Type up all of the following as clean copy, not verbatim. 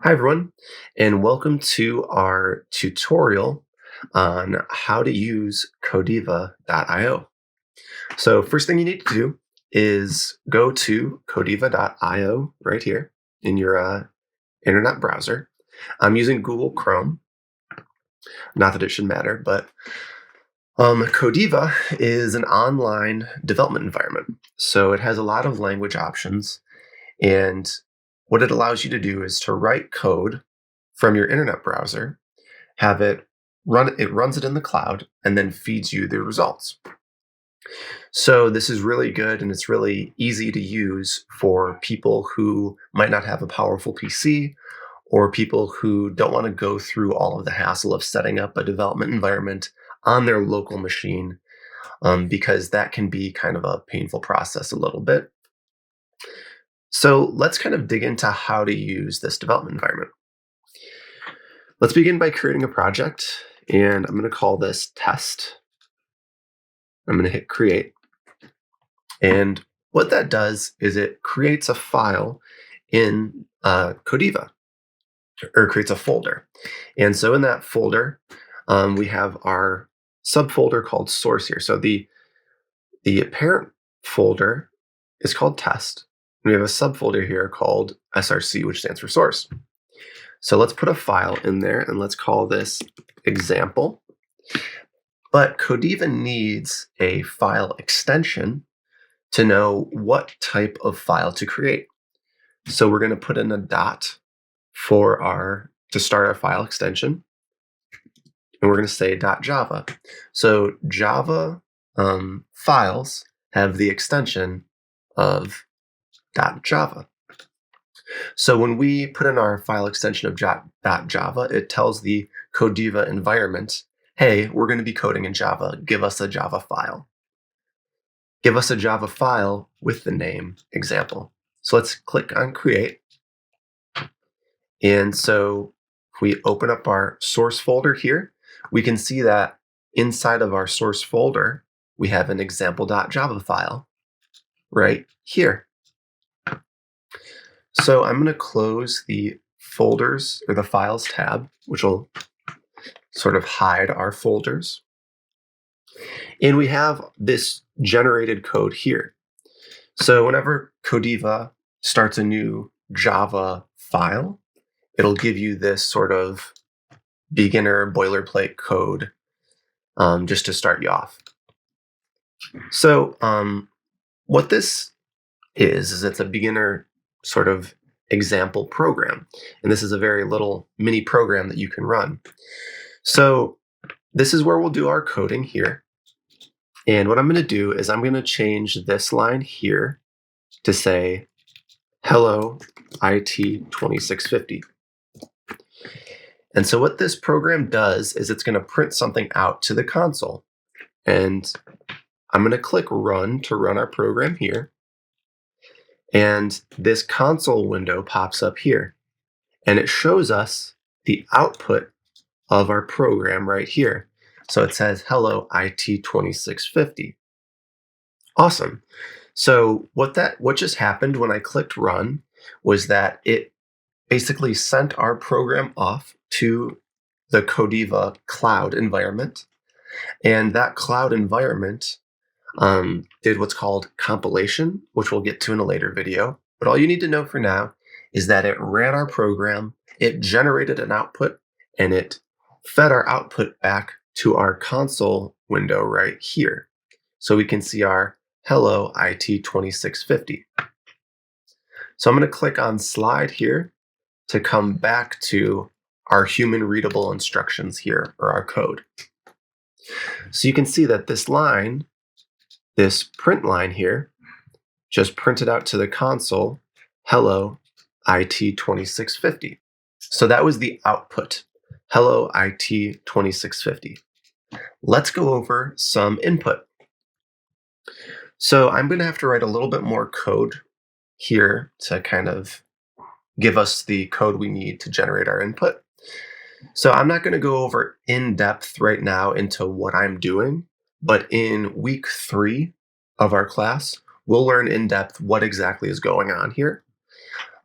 Hi, everyone, and welcome to our tutorial on how to use Codiva.io. So first thing you need to do is go to Codiva.io right here in your internet browser. I'm using Google Chrome. Not that it should matter, but Codiva is an online development environment. So it has a lot of language options, and what it allows you to do is to write code from your internet browser, have it runs it in the cloud, and then feeds you the results. So this is really good and it's really easy to use for people who might not have a powerful PC or people who don't want to go through all of the hassle of setting up a development environment on their local machine, because that can be kind of a painful process a little bit. So let's kind of dig into how to use this development environment. Let's begin by creating a project, and I'm going to call this test. I'm going to hit create. And what that does is it creates a file in Codiva, or creates a folder. And so in that folder, we have our subfolder called source here. So the parent folder is called test. And we have a subfolder here called SRC, which stands for source. So let's put a file in there and let's call this example. But Codiva needs a file extension to know what type of file to create. So we're going to put in a dot to start our file extension. And we're going to say .java. So Java files have the extension of .java. So when we put in our file extension of .java, it tells the Codiva environment, hey, we're going to be coding in Java. Give us a Java file. Give us a Java file with the name example. So let's click on create. And so if we open up our source folder here, we can see that inside of our source folder, we have an example.java file right here. So I'm going to close the folders or the files tab, which will sort of hide our folders. And we have this generated code here. So whenever Codiva starts a new Java file, it'll give you this sort of beginner boilerplate code just to start you off. So what this is it's a beginner sort of example program. And this is a very little mini program that you can run. So this is where we'll do our coding here. And what I'm going to do is I'm going to change this line here to say, hello, IT 2650. And so what this program does is it's going to print something out to the console. And I'm going to click run to run our program here. And this console window pops up here. And it shows us the output of our program right here. So it says, hello, IT 2650. Awesome. So what just happened when I clicked run was that it basically sent our program off to the Codiva cloud environment. And that cloud environment did what's called compilation, which we'll get to in a later video. But all you need to know for now is that it ran our program, it generated an output, and it fed our output back to our console window right here. So we can see our hello IT 2650. So I'm going to click on slide here to come back to our human readable instructions here, or our code. So you can see that this line, this print line here, just printed out to the console, hello IT 2650. So that was the output, hello IT 2650. Let's go over some input. So I'm going to have to write a little bit more code here to kind of give us the code we need to generate our input. So I'm not going to go over in depth right now into what I'm doing, but in week 3 of our class, we'll learn in depth what exactly is going on here.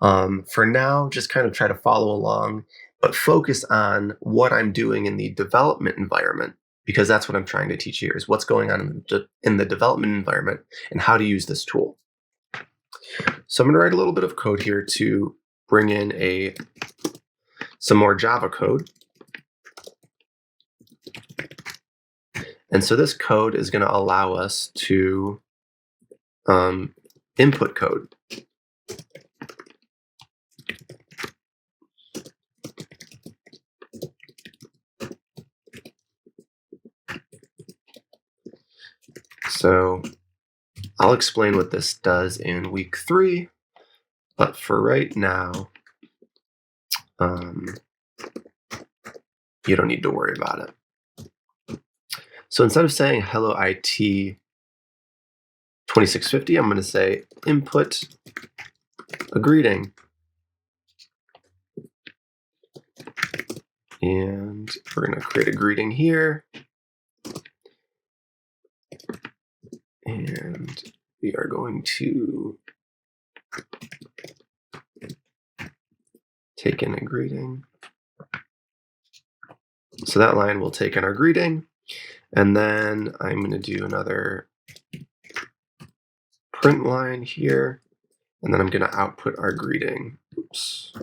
For now, just kind of try to follow along, but focus on what I'm doing in the development environment, because that's what I'm trying to teach here is what's going on in the development environment and how to use this tool. So I'm going to write a little bit of code here to bring in some more Java code. And so this code is going to allow us to input code. So I'll explain what this does in week 3, but for right now, you don't need to worry about it. So instead of saying hello IT 2650, I'm going to say input a greeting. And we're going to create a greeting here. And we are going to take in a greeting. So that line will take in our greeting. And then I'm going to do another print line here. And then I'm going to output our greeting. Oops.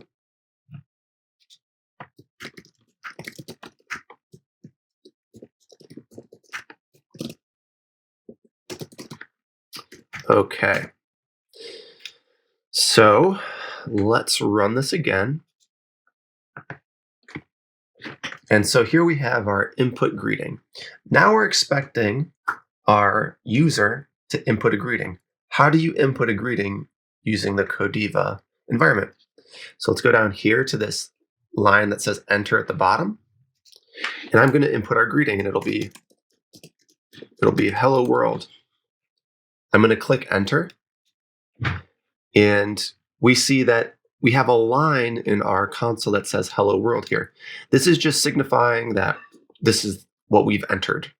Okay. So let's run this again. And so here we have our input greeting. Now we're expecting our user to input a greeting. How do you input a greeting using the Codiva environment? So let's go down here to this line that says enter at the bottom. And I'm going to input our greeting, and it'll be hello world. I'm going to click enter. And we see that we have a line in our console that says hello world here. This is just signifying that this is what we've entered.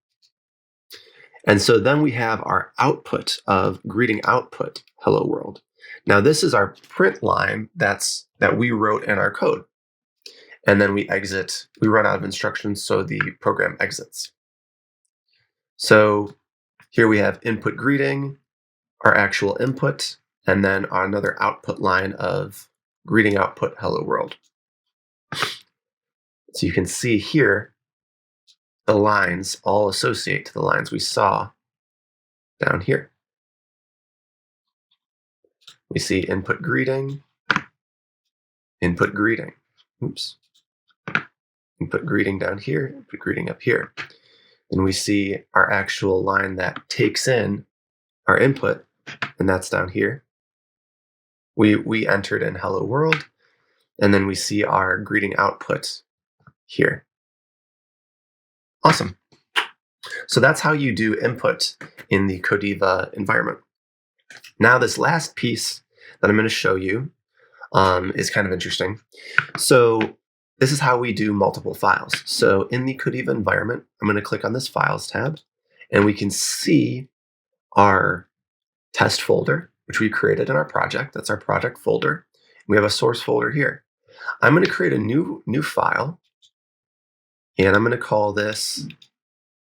And so then we have our output of greeting output, hello world. Now this is our print line that we wrote in our code. And then we run out of instructions, so the program exits. So here we have input greeting, our actual input, and then another output line of greeting output hello world. So you can see here, the lines all associate to the lines we saw down here. We see input greeting, input greeting. Oops. Input greeting down here, input greeting up here. And we see our actual line that takes in our input, and that's down here. We entered in hello world, and then we see our greeting output here. Awesome. So that's how you do input in the Codiva environment. Now this last piece that I'm going to show you is kind of interesting. So this is how we do multiple files. So in the Codiva environment, I'm going to click on this Files tab, and we can see our test folder, which we created in our project. That's our project folder. We have a source folder here. I'm going to create a new file, and I'm going to call this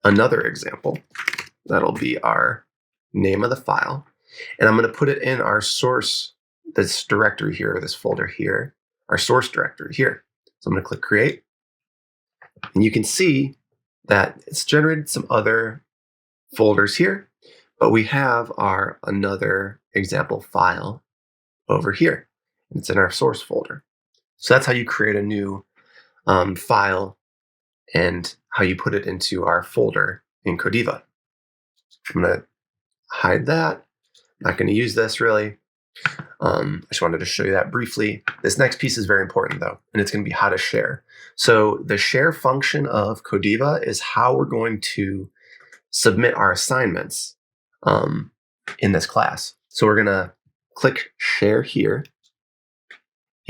another example. That'll be our name of the file. And I'm going to put it in our source, this directory here, or this folder here, our source directory here. So I'm going to click create. And you can see that it's generated some other folders here, but we have our another example file over here. And it's in our source folder. So that's how you create a new file and how you put it into our folder in Codiva. I'm going to hide that. Not going to use this really. I just wanted to show you that briefly. This next piece is very important though, and it's going to be how to share. So the share function of Codiva is how we're going to submit our assignments in this class. So we're going to click share here,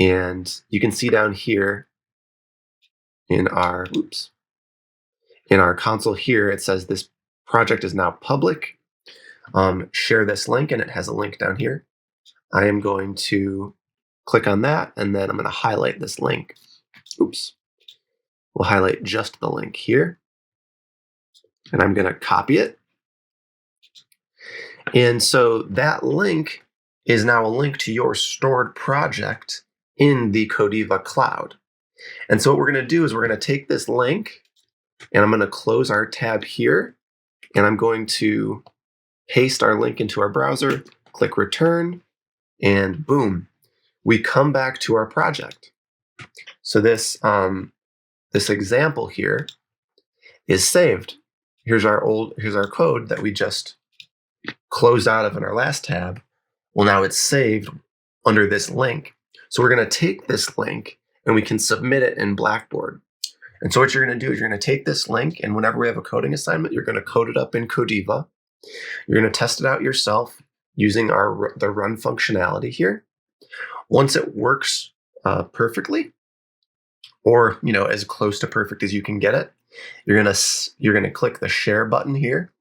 and you can see down here in our console here, it says this project is now public. Share this link, and it has a link down here. I am going to click on that, and then I'm going to highlight this link. Oops. We'll highlight just the link here, and I'm going to copy it. And so that link is now a link to your stored project in the Codiva cloud. And so what we're going to do is we're going to take this link, and I'm going to close our tab here, and I'm going to paste our link into our browser, click return, and boom, we come back to our project. So this example here is saved. Here's our code that we just closed out of in our last tab. Well, now it's saved under this link. So we're going to take this link and we can submit it in Blackboard. And so what you're going to do is you're going to take this link, and whenever we have a coding assignment, you're going to code it up in Codiva. You're going to test it out yourself using the run functionality here. Once it works perfectly, or as close to perfect as you can get it, you're going to click the share button here.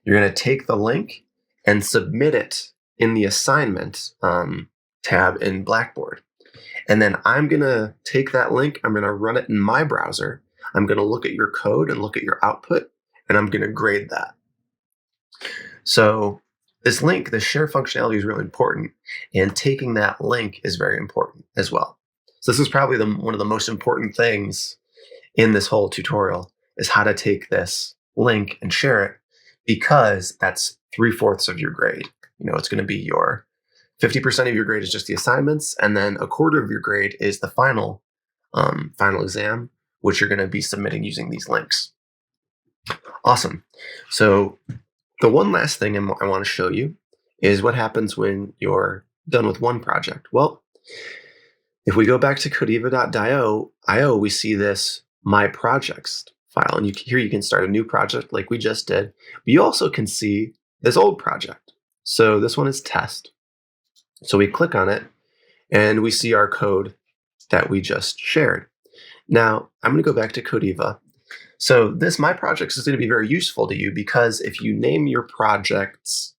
You're going to take the link and submit it in the assignment tab in Blackboard. And then I'm going to take that link, I'm going to run it in my browser. I'm going to look at your code and look at your output, and I'm going to grade that. So this link, the share functionality is really important, and taking that link is very important as well. So this is probably one of the most important things in this whole tutorial, is how to take this link and share it, because that's 3/4 of your grade. It's going to be your 50% of your grade is just the assignments, and then 1/4 of your grade is the final exam, which you're going to be submitting using these links. Awesome. So the one last thing I want to show you is what happens when you're done with one project. Well, if we go back to codiva.io, we see this My Projects file, and here you can start a new project like we just did. But you also can see this old project. So this one is test. So we click on it, and we see our code that we just shared. Now, I'm going to go back to Codiva. So this My Projects is going to be very useful to you, because if you name your projects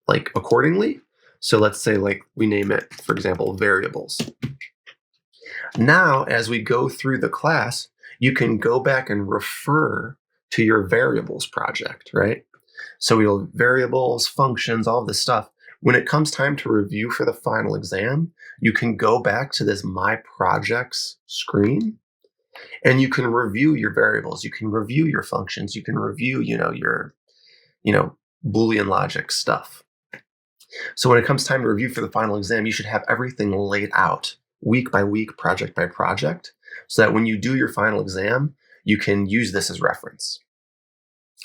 accordingly, so let's say we name it, for example, variables. Now, as we go through the class, you can go back and refer to your variables project, right? So variables, functions, all this stuff. When it comes time to review for the final exam, you can go back to this My Projects screen, and you can review your variables. You can review your functions. You can review, your, Boolean logic stuff. So when it comes time to review for the final exam, you should have everything laid out week by week, project by project, so that when you do your final exam, you can use this as reference.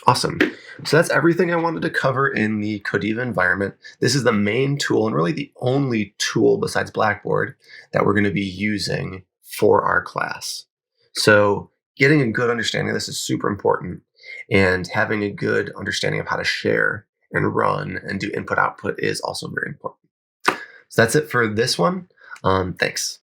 Awesome. So that's everything I wanted to cover in the Codiva environment. This is the main tool, and really the only tool besides Blackboard that we're going to be using for our class. So getting a good understanding of this is super important, and having a good understanding of how to share and run and do input output is also very important. So that's it for this one. Thanks.